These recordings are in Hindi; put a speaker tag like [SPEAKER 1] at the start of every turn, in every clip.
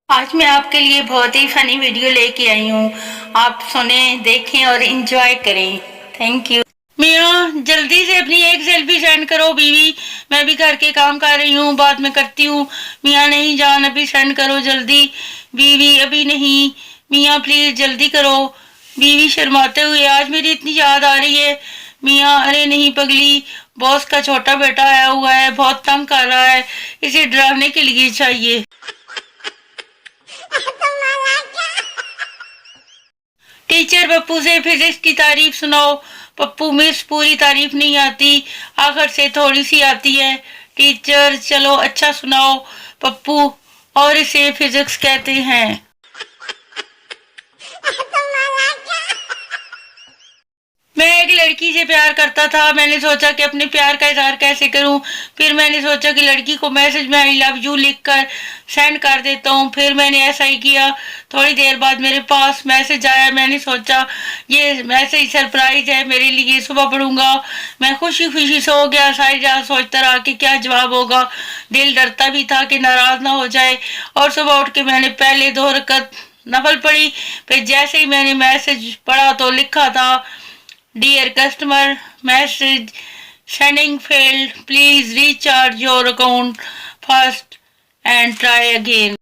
[SPEAKER 1] आज मैं आपके लिए बहुत ही फनी वीडियो लेके आई हूँ। आप सुने, देखें और एंजॉय करें। Thank you. मियाँ जल्दी से अपनी एक सेल्फी सेंड करो बीवी, मैं भी घर के काम कर रही हूँ, बाद में करती हूँ। मियाँ नहीं जान, अभी सेंड करो जल्दी। बीवी अभी नहीं। मियाँ प्लीज जल्दी करो। बीवी शर्माते हुए, आज मेरी इतनी याद आ रही है। मियाँ अरे नहीं पगली, बॉस का छोटा बेटा आया हुआ है, बहुत तंग कर रहा है, इसे डराने के लिए चाहिए। टीचर पप्पू से फिजिक्स की तारीफ सुनाओ। पप्पू मिस पूरी तारीफ नहीं आती, आखिर से थोड़ी सी आती है। टीचर चलो अच्छा सुनाओ। पप्पू और इसे फिजिक्स कहते हैं। मैं एक लड़की से प्यार करता था, मैंने सोचा कि अपने प्यार का इजहार कैसे करूं। फिर मैंने सोचा कि लड़की को मैसेज में आई लव यू लिखकर सेंड कर देता हूं। फिर मैंने ऐसा ही किया। थोड़ी देर बाद मेरे पास मैसेज आया। मैंने सोचा ये मैसेज सरप्राइज है मेरे लिए, सुबह पढ़ूंगा। मैं खुशी खुशी सो गया, सारी रात सोचता रहा कि क्या जवाब होगा। दिल डरता भी था कि नाराज ना हो जाए। और सुबह उठ के मैंने पहले 2 रकअत नफल पढ़ी। फिर जैसे ही मैंने मैसेज पढ़ा तो लिखा था, Dear customer, message sending failed. Please recharge your account first and try again.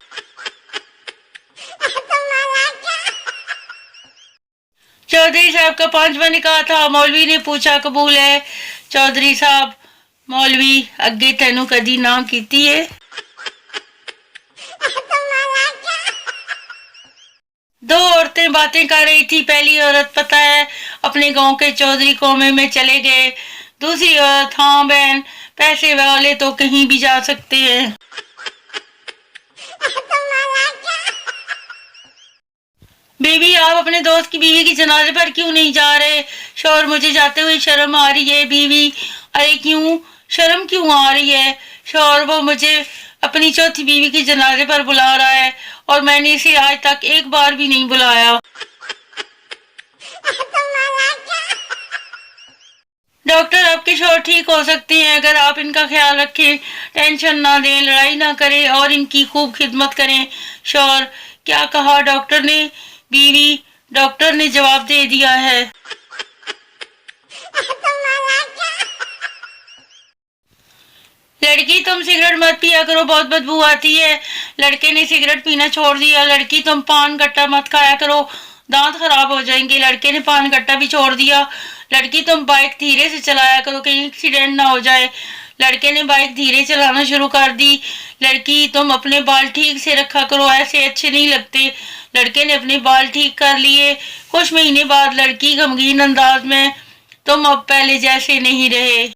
[SPEAKER 1] Chaudhary साहब का 5वां निकाह था। मौलवी ने पूछा कबूल है। चौधरी साहब, मौलवी अगे तेनू कदी ना कीती है। 2 औरतें बातें कर रही थी। पहली औरत पता है अपने गांव के चौधरी कौमे में चले गए। दूसरी औरत हाँ बहन, पैसे वाले तो कहीं भी जा सकते हैं। बीवी आप अपने दोस्त की बीवी की जनाजे पर क्यों नहीं जा रहे? शौहर मुझे जाते हुए शर्म आ रही है। बीवी अरे क्यों शर्म क्यों आ रही है? शौहर वो मुझे अपनी चौथी बीवी की जनाजे पर बुला रहा है और मैंने इसे आज तक एक बार भी नहीं बुलाया। डॉक्टर आपके शौहर ठीक हो सकते हैं अगर आप इनका ख्याल रखें, टेंशन ना दें, लड़ाई ना करें और इनकी खूब खिदमत करें। शौहर क्या कहा डॉक्टर ने? बीवी डॉक्टर ने जवाब दे दिया है। लड़की तुम सिगरेट मत पिया करो, बहुत बदबू आती है। लड़के ने सिगरेट पीना छोड़ दिया। लड़की तुम पान गट्टा मत खाया करो, दांत खराब हो जाएंगे। लड़के ने पान गट्टा भी छोड़ दिया। लड़की तुम बाइक धीरे से चलाया करो, कहीं एक्सीडेंट ना हो जाए। लड़के ने बाइक धीरे चलाना शुरू कर दी। लड़की तुम अपने बाल ठीक से रखा करो, ऐसे अच्छे नहीं लगते। लड़के ने अपने बाल ठीक कर लिए। कुछ महीने बाद लड़की गमगीन अंदाज में, तुम अब पहले जैसे नहीं रहे।